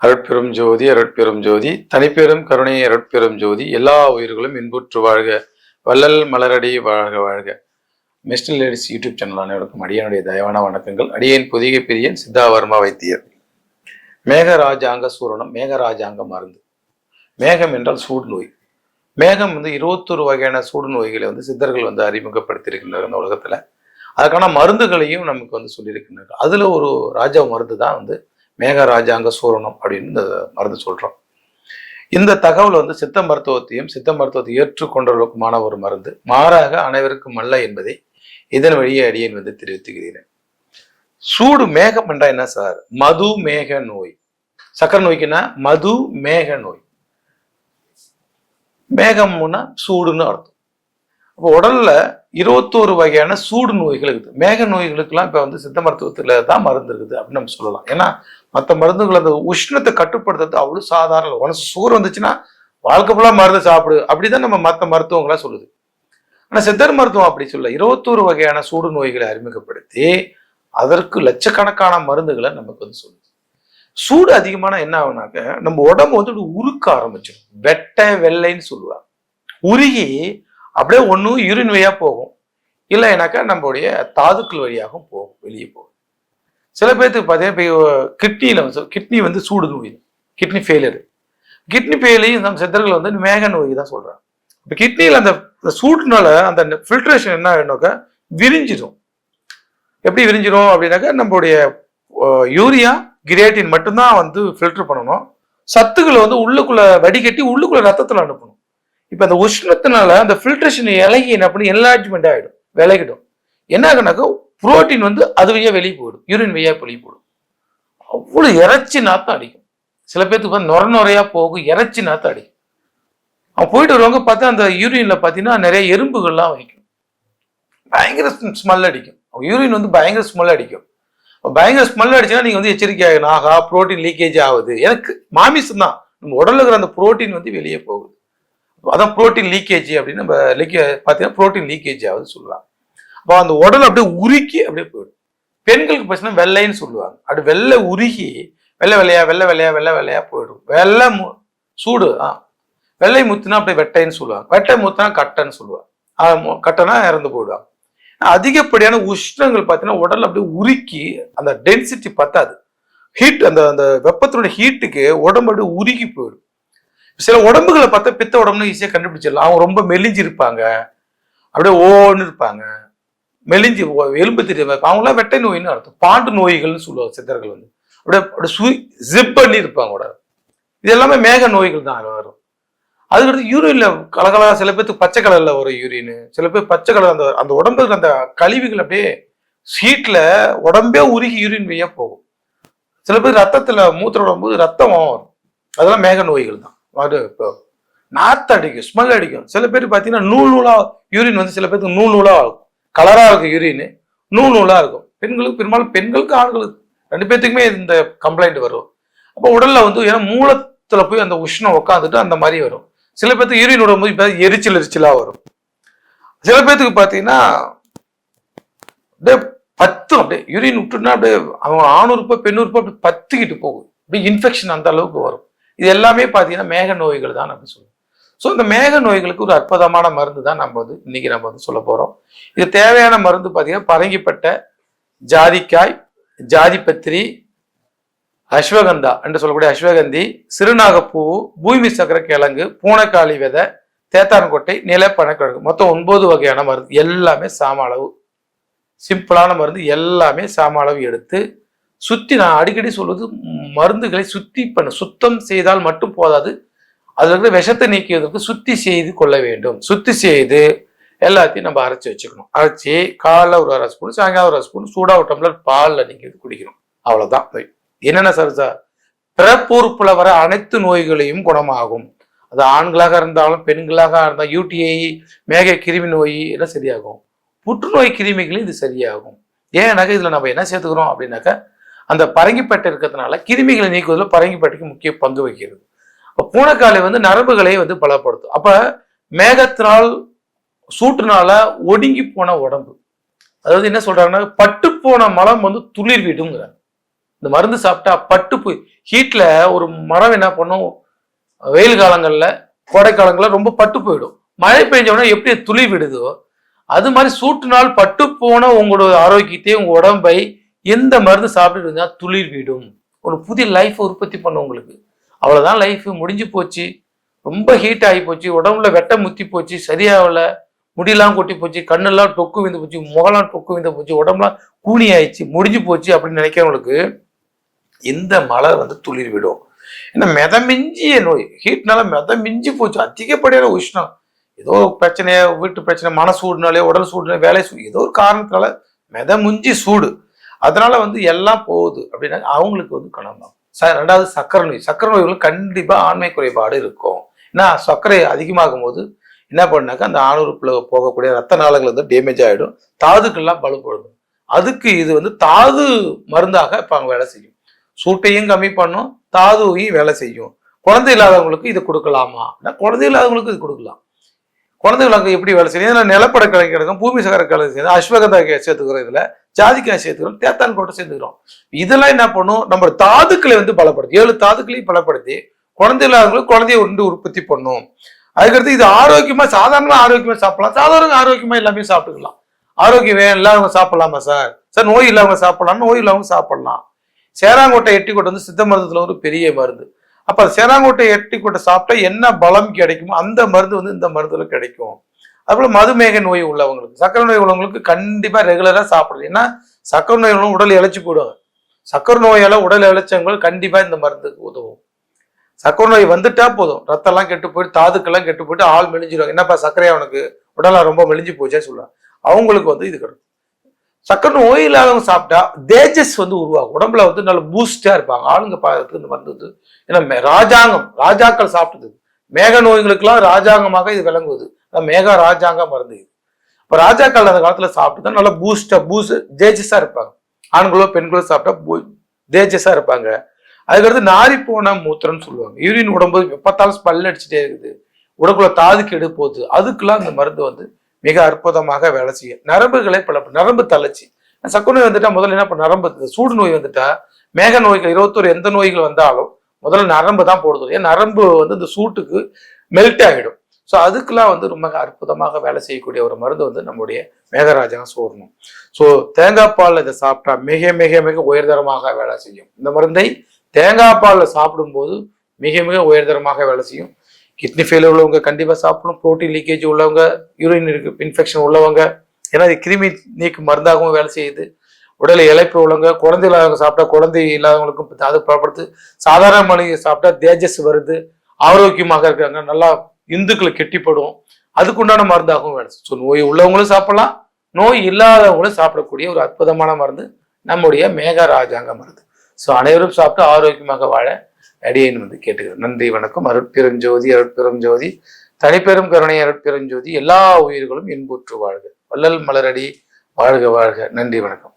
அருட்பெரும் ஜோதி அருட்பெரும் ஜோதி தனிப்பெரும் கருணை அருட்பெரும் ஜோதி எல்லா உயிர்களும் இன்புற்று வாழ்க வள்ளல் மலரடி வாழ்க வாழ்க. மிஸ்டர் லேடிஸ் யூடியூப் சேனல் அனைவருக்கும் அடியனுடைய தயவான வணக்கங்கள். அடியேன் புதிய பிரியன் சித்தாவர்மா வைத்தியர். மேகராஜாங்க சூரணம், மேகராஜாங்க மருந்து. மேகம் என்றால் சூடு நோய். மேகம் 21 வகையான சூடு நோய்களை சித்தர்கள் அறிமுகப்படுத்தியிருக்கின்றனர் இந்த உலகத்துல. அதுக்கான மருந்துகளையும் நமக்கு சொல்லியிருக்கின்றனர். அதுல ஒரு ராஜா மருந்து தான் மேகராஜாங்க சூரணம் அப்படின்னு இந்த மருந்து சொல்றோம். இந்த தகவல் சித்த மருத்துவத்தை ஏற்றுக்கொண்டவர்களுக்குமான ஒரு மருந்து, மாறாக அனைவருக்கும் அல்ல என்பதை இதன் வழியே அடியேன் தெரிவித்துக்கிறேன். சூடு மேகம் என்றா என்ன சார்? மது மேக நோய். சக்கரை நோய்க்குன்னா மது மேக நோய். மேகம்னா சூடுன்னு அர்த்தம். அப்போ உடல்ல 21 வகையான சூடு நோய்கள் இருக்குது. மேக நோய்களுக்கெல்லாம் இப்ப சித்த மருத்துவத்துல தான் மருந்து இருக்குது அப்படின்னு நம்ம சொல்லலாம். ஏன்னா மற்ற மருந்துகள் அந்த உஷ்ணத்தை கட்டுப்படுத்துறது அவ்வளவு சாதாரண. உனக்கு சூடு வந்துச்சுன்னா வாழ்க்கை ஃபுல்லா மருந்து சாப்பிடு அப்படிதான் நம்ம மற்ற மருத்துவங்களா சொல்லுது. ஆனா சித்தர் மருத்துவம் அப்படி சொல்ல, 21 வகையான சூடு நோய்களை அறிமுகப்படுத்தி அதற்கு லட்சக்கணக்கான மருந்துகளை நமக்கு சொல்லுது. சூடு அதிகமான என்ன ஆகுனாக்க நம்ம உடம்பு உருக்க ஆரம்பிச்சிடும். வெட்ட வெள்ளைன்னு சொல்லுவாங்க. உருகி அப்படியே ஒன்றும் யூரின் வழியா போகும், இல்லைனாக்கா நம்மளுடைய தாதுக்கள் வழியாகவும் போகும், வெளியே போகும். சில பேர்த்துக்கு பார்த்தீங்கன்னா கிட்னி சூடு நோய், கிட்னி ஃபெயிலியர். கிட்னி ஃபெயிலையும் நம்ம சித்தர்கள் மேக நோய் தான் சொல்றாங்க. இப்போ கிட்னியில் அந்த சூடுனால அந்த ஃபில்ட்ரேஷன் என்ன ஆகிடும்னாக்கா விரிஞ்சிடும். எப்படி விரிஞ்சிடும் அப்படின்னாக்கா நம்மளுடைய யூரியா கிரியேட்டின் மட்டும்தான் ஃபில்டர் பண்ணணும். சத்துக்களை உள்ளுக்குள்ள வடிகட்டி உள்ளுக்குள்ள ரத்தத்தில் அனுப்பணும். இப்ப அந்த உஷ்ணத்தினால அந்த ஃபில்ட்ரேஷன் இலகி என்ன பண்ணி என்லார்ஜ்மெண்ட் ஆகிடும், விலகிடும். என்ன ஆகுனாக்கா புரோட்டீன் அது வழியா வெளியே போயிடும், யூரின் வழியா வெளியே போயிடும். அவ்வளவு இறைச்சி நாத்தம் அடிக்கும். சில பேருக்கு நுரையா போகும், இறைச்சி நாத்தம் அடிக்கும். அவன் போயிட்டு வருவாங்க பார்த்தா அந்த யூரின்ல பார்த்தீங்கன்னா நிறைய எறும்புகள்லாம் வைக்கும், பயங்கர ஸ்மெல் அடிக்கும். அவங்க யூரின் பயங்கர ஸ்மெல் அடிக்கும். பயங்கர ஸ்மெல் அடிச்சுன்னா நீங்க எச்சரிக்கை ஆகணும். ஆகா, புரோட்டீன் லீக்கேஜ் ஆகுது. எனக்கு மாமிசம் தான், நம்ம உடல்ல இருக்கிற அந்த புரோட்டீன் வெளியே போகுது. அதான் புரோட்டீன் லீக்கேஜ் அப்படின்னு நம்ம பார்த்தீங்கன்னா புரோட்டீன் லீக்கேஜ் ஆகுது சொல்லுவாங்க. அப்போ அந்த உடல் அப்படியே உருக்கி அப்படியே போயிடும். பெண்களுக்கு பார்த்தீங்கன்னா வெள்ளைன்னு சொல்லுவாங்க. அப்படி வெள்ளை உருகி வெள்ளை வெள்ளையா போயிடும். வெள்ளை சூடு வெள்ளை முத்துனா அப்படியே வெட்டைன்னு சொல்லுவாங்க. வெட்டை முத்துனா கட்டைன்னு சொல்லுவாங்க. கட்டைனா இறந்து போயிடுவாங்க. அதிகப்படியான உஷ்ணங்கள் பார்த்தீங்கன்னா உடல் அப்படியே உருக்கி அந்த டென்சிட்டி பத்தாது. ஹீட் அந்த வெப்பத்தினுடைய ஹீட்டுக்கு உடம்பு அப்படியே உருகி போயிடும். சில உடம்புகளை பார்த்தா பித்த உடம்புன்னு ஈஸியாக கண்டுபிடிச்சிடலாம். அவங்க ரொம்ப மெலிஞ்சு இருப்பாங்க, அப்படியே ஓன்னு இருப்பாங்க, மெலிஞ்சு எலும்பு தெரியாம அவங்களாம் வெட்டை நோயின்னு அர்த்தம். பாண்டு நோய்கள்னு சொல்லுவாங்க சித்தர்கள். அப்படியே ஜிப் பண்ணி இருப்பாங்க உடம்பு. இது எல்லாமே மேக நோய்கள் தான் வரும். அதுக்கடுத்து யூரின்ல கலகலா, சில பேருக்கு பச்சை கலர்ல வரும் யூரின். சில பேர் பச்சை கலர் அந்த உடம்புக்கு அந்த கழிவுகள் அப்படியே ஹீட்ல உடம்பே உருகி யூரின் வழியா போகும். சில பேர் ரத்தத்துல மூத்திர போது ரத்தம் வரும். அதெல்லாம் மேக நோய்கள் தான். நாத்து அடிக்கும், ஸ்மெல் அடிக்கும். சில பேர் பார்த்தீங்கன்னா நூலா யூரின் சில பேருக்கு நூலா இருக்கும். கலரா இருக்கும் யூரின், நூலா இருக்கும். பெண்களுக்கு பெரும்பாலும் பெண்களுக்கு ஆண்களுக்கு 2 பேர்த்துக்குமே இந்த கம்ப்ளைண்ட் வரும். அப்போ உடல்ல ஏன்னா மூலத்துல போய் அந்த உஷ்ணம் உட்காந்துட்டு அந்த மாதிரி வரும். சில பேர்த்துக்கு யூரின் விடும்போது இப்போ எரிச்சலா வரும். சில பேர்த்துக்கு பார்த்தீங்கன்னா அப்படியே பத்தும், அப்படியே யூரின் விட்டுனா அப்படியே அவங்க ஆணுறுப்போ பெண்ணுறுப்போ அப்படி பத்துக்கிட்டு போகும். அப்படியே இன்ஃபெக்ஷன் அந்த அளவுக்கு வரும். இது எல்லாமே பார்த்தீங்கன்னா மேக நோய்கள் தான் அப்படின்னு சொல்லுவோம். ஸோ இந்த மேக நோய்களுக்கு ஒரு அற்புதமான மருந்து தான் நம்ம இன்னைக்கு நம்ம சொல்ல போறோம். இது தேவையான மருந்து பார்த்தீங்கன்னா பரங்கிப்பட்ட, ஜாதிக்காய், ஜாதிபத்திரி, அஸ்வகந்தா என்று சொல்லக்கூடிய அஸ்வகந்தி, சிறுநாகப்பூ, பூமி சக்கர கிழங்கு, பூனைக்காளி விதை, தேத்தான்கொட்டை, நிலப்பனக்கிழங்கு, மொத்தம் 9 வகையான மருந்து. எல்லாமே சாம அளவு, சிம்பிளான மருந்து. எல்லாமே சாம அளவு எடுத்து சுத்தி, நான் அடிக்கடி சொல்வது மருந்துகளை சுத்தம் செய்தால் மட்டும் போதாது, அதுல இருக்கிற விஷத்தை நீக்கியதற்கு சுத்தி செய்து கொள்ள வேண்டும். சுத்தி செய்து எல்லாத்தையும் நம்ம அரைச்சி வச்சுக்கணும். அரைச்சி காலைல ஒரு 1/2 ஸ்பூன், சாயங்காலம் ஒரு 1/2 ஸ்பூன், சூடா ஒரு டம்ளர் பால்ல நீங்க குடிக்கணும். அவ்வளவுதான். என்னென்ன சார்? பிறப்புறுப்புல வர அனைத்து நோய்களையும் குணமாகும். அது ஆண்களாக இருந்தாலும் பெண்களாக இருந்தாலும் யூடிஐ, மேக கிருமி நோய் எல்லாம் சரியாகும். புற்றுநோய் கிருமிகளும் இது சரியாகும். ஏன்னாக்கா இதுல நம்ம என்ன சேர்த்துக்கிறோம் அப்படின்னாக்கா அந்த பரங்கிப்பட்டை இருக்கிறதுனால கிருமிகளை நீக்குவதில் பரங்கிப்பட்டைக்கு முக்கிய பங்கு வகிக்கிறது. பூனைக்காளி நரம்புகளை பலப்படுத்தும். அப்ப மேகத்தினால் சூட்டுனால ஒடுங்கி போன உடம்பு, அதாவது என்ன சொல்றாங்கன்னா பட்டு போன மலம் துளிர் விடுங்கிறாங்க. இந்த மருந்து சாப்பிட்டா பட்டு போய் ஹீட்ல ஒரு மரம் என்ன பண்ணும், வெயில் காலங்கள்ல கோடை காலங்கள்ல ரொம்ப பட்டு போயிடும். மழை பெஞ்சோடனே எப்படி துளி விடுதோ அது மாதிரி சூட்டுனால் பட்டு போன உங்களோட ஆரோக்கியத்தையும் உங்க உடம்பை எந்த மருந்து சாப்பிட்டு இருந்தா துளிர் விடும். ஒரு புதிய லைஃப் உற்பத்தி பண்ணும் உங்களுக்கு. அவ்வளவுதான், லைஃப் முடிஞ்சு போச்சு. ரொம்ப ஹீட் ஆகி போச்சு, உடம்புல வெட்ட முத்தி போச்சு, சரியாகல, முடியெல்லாம் கொட்டி போச்சு, கண்ணெல்லாம் டொக்கு விந்து போச்சு, முகலாம் டொக்கு விந்து போச்சு, உடம்புலாம் கூனி ஆயிடுச்சு, முடிஞ்சு போச்சு அப்படின்னு நினைக்கிறவங்களுக்கு இந்த மழை வந்து துளிர் விடும். ஏன்னா மிதமிஞ்சிய நோய், ஹீட்னால மிதமிஞ்சி போச்சு, அதிகப்படியான உஷ்ணம், ஏதோ பிரச்சனைய, வீட்டு பிரச்சனை, மன சூடுனாலே, உடல் சூடுனாலே, வேலை சூடு, ஏதோ ஒரு காரணத்தினால மிதமுஞ்சி சூடு, அதனால வந்து எல்லாம் போகுது அப்படின்னா அவங்களுக்கு வந்து கணம். ரெண்டாவது சர்க்கரை நோய். சர்க்கரை நோய்களுக்கு கண்டிப்பா ஆண்மை குறைபாடு இருக்கும். ஏன்னா சர்க்கரை அதிகமாகும் போது என்ன பண்ணாக்கா அந்த ஆணுறுப்புல போகக்கூடிய ரத்த நாளங்கள் வந்து டேமேஜ் ஆகிடும், தாதுக்கள்லாம் பலுப்படும். அதுக்கு இது வந்து தாது மருந்தாக இப்போ அவங்க வேலை செய்யும். சூட்டையும் கம்மி பண்ணும், தாதுவையும் வேலை செய்யும். குழந்தை இல்லாதவங்களுக்கு இது கொடுக்கலாமா? குழந்தை இல்லாதவங்களுக்கு இது கொடுக்கலாம். குழந்தைகளுக்கு எப்படி வேலை செய்யும்? இதில் நிலப்பட கிழங்கு கிடைக்கும், பூமி சக்கரை கிழங்கு சேர்ந்து, அஸ்வகந்தா சேர்த்துக்கிறோம், இதில் ஜாதிக்காய் சேர்த்துக்கிறோம், தேத்தான் போட்டு சேர்த்துக்கிறோம். இதெல்லாம் என்ன பண்ணும், நம்ம தாதுக்களை வந்து பலப்படுத்தி, 7 தாதுக்களையும் பலப்படுத்தி குழந்தை இல்லாதவங்களுக்கு குழந்தைய உற்பத்தி பண்ணும். அதுக்கடுத்து இது ஆரோக்கியமா, சாதாரணமா ஆரோக்கியமா சாப்பிடலாம், சாதாரண ஆரோக்கியமா எல்லாமே சாப்பிட்டுக்கலாம். ஆரோக்கியம் இல்லாதவங்க சாப்பிடலாமா சார்? சார் நோய் இல்லாம சாப்பிடலாம், நோய் இல்லாம சாப்பிடலாம். சேராங்கோட்டை எட்டிக்கொட்டை வந்து சித்த மருந்துல ஒரு பெரிய மருந்து. அப்ப சேராங்கோட்டை எட்டிக்கொட்டை சாப்பிட்டா என்ன பலம் கிடைக்குமோ அந்த மருந்து வந்து இந்த மருந்துல கிடைக்கும். அதுபோல மதுமேக நோய் உள்ளவங்களுக்கு, சக்கரை நோய் உள்ளவங்களுக்கு கண்டிப்பா ரெகுலரா சாப்பிடுது. ஏன்னா சக்கரை நோய் உள்ளவங்க உடல் இழைச்சி போடுவாங்க. சக்கரை நோயால உடல் இழைச்சவங்க கண்டிப்பா இந்த மருந்துக்கு உதவும். சக்கரை நோய் வந்துட்டா போதும், ரத்தம்லாம் கெட்டு போயிட்டு, தாதுக்கெல்லாம் கெட்டு போயிட்டு, ஆள் மெலிஞ்சிடுவாங்க. என்னப்பா சர்க்கரையா அவனுக்கு உடலாம் ரொம்ப மெலிஞ்சு போச்சே சொல்லுவாங்க. அவங்களுக்கு வந்து இது கிடைக்கும். சக்கரை நோய் இல்லாதவங்க சாப்பிட்டா தேஜஸ் வந்து உருவாகும், உடம்புல வந்து நல்ல பூஸ்டா இருப்பாங்க ஆளுங்க. பார்த்து இந்த மருந்து வந்து ஏன்னா ராஜாங்கம், ராஜாக்கள் சாப்பிட்டது. மேக நோய்களுக்கெல்லாம் ராஜாங்கமாக இது விளங்குவது. மேகா ராஜாங்க மருந்து இது. இப்ப ராஜாக்கள் அந்த காலத்துல சாப்பிட்டு தான் நல்லா தேஜஸா இருப்பாங்க. ஆண்களோ பெண்களோ சாப்பிட்டா தேஜஸா இருப்பாங்க. அதுக்கடுத்து நாரி போன மூத்திரம்னு சொல்லுவாங்க. யூரின் உடம்பு எப்பத்தாலும் ஸ்மெல் அடிச்சுட்டே இருக்குது, உடம்புல தாது கெடு போகுது, அதுக்கெல்லாம் இந்த மருந்து வந்து மிக அற்புதமாக வேலை செய்யும். நரம்புகளை நரம்பு தளர்ச்சி. சக்கரை நோய் வந்துட்டா முதல்ல என்ன பண்ண, நரம்பு சூடு நோய் வந்துட்டா, மேக நோய்கள் 21 எந்த நோய்கள் வந்தாலும் முதல்ல நரம்பு தான் போடுது. ஏன் நரம்பு வந்து இந்த சூட்டுக்கு மெல்ட் ஆகிடும். ஸோ அதுக்கெல்லாம் வந்து ரொம்ப அற்புதமாக வேலை செய்யக்கூடிய ஒரு மருந்து வந்து நம்முடைய மேகராஜாங்க சூர்ணம். ஸோ தேங்காய் பால் இதை சாப்பிட்டா மிக மிக மிக உயர்தரமாக வேலை செய்யும். இந்த மருந்தை தேங்காய் பாலில் சாப்பிடும்போது மிக மிக உயர்தரமாக வேலை செய்யும். கிட்னி ஃபெயிலியர் உள்ளவங்க கண்டிப்பாக சாப்பிடணும். ப்ரோட்டீன் லீக்கேஜ் உள்ளவங்க, யூரின் இன்ஃபெக்ஷன் உள்ளவங்க, ஏன்னா இது கிருமி நீக்கு மருந்தாகவும் வேலை செய்யுது. உடல் இழைப்பு உள்ளவங்க, குழந்தை இல்லாதவங்க சாப்பிட்டா குழந்தை இல்லாதவங்களுக்கும் அது பலப்படுத்து. சாதாரண மனித சாப்பிட்டா தேஜஸ் வருது, ஆரோக்கியமாக இருக்காங்க, நல்லா இந்துக்களை கெட்டிப்படும், அதுக்குண்டான மருந்தாகவும் வேலை செய்யும். ஸோ நோய் உள்ளவங்களும் சாப்பிடலாம், நோய் இல்லாதவங்களும் சாப்பிடக்கூடிய ஒரு அற்புதமான மருந்து நம்முடைய மேகராஜாங்க மருந்து. ஸோ அனைவரும் சாப்பிட்டு ஆரோக்கியமாக வாழ அடியேன் வந்து கேட்டுக்கிறேன். நன்றி, வணக்கம். அருட்பெருஞ்சோதி, அருட்பெருஞ்சோதி, தனிப்பெரும் கருணை அருட்பெருஞ்சோதி, எல்லா உயிர்களும் இன்புற்று வாழ்க, வள்ளல் மலரடி வாழ்க வாழ்க. நன்றி, வணக்கம்.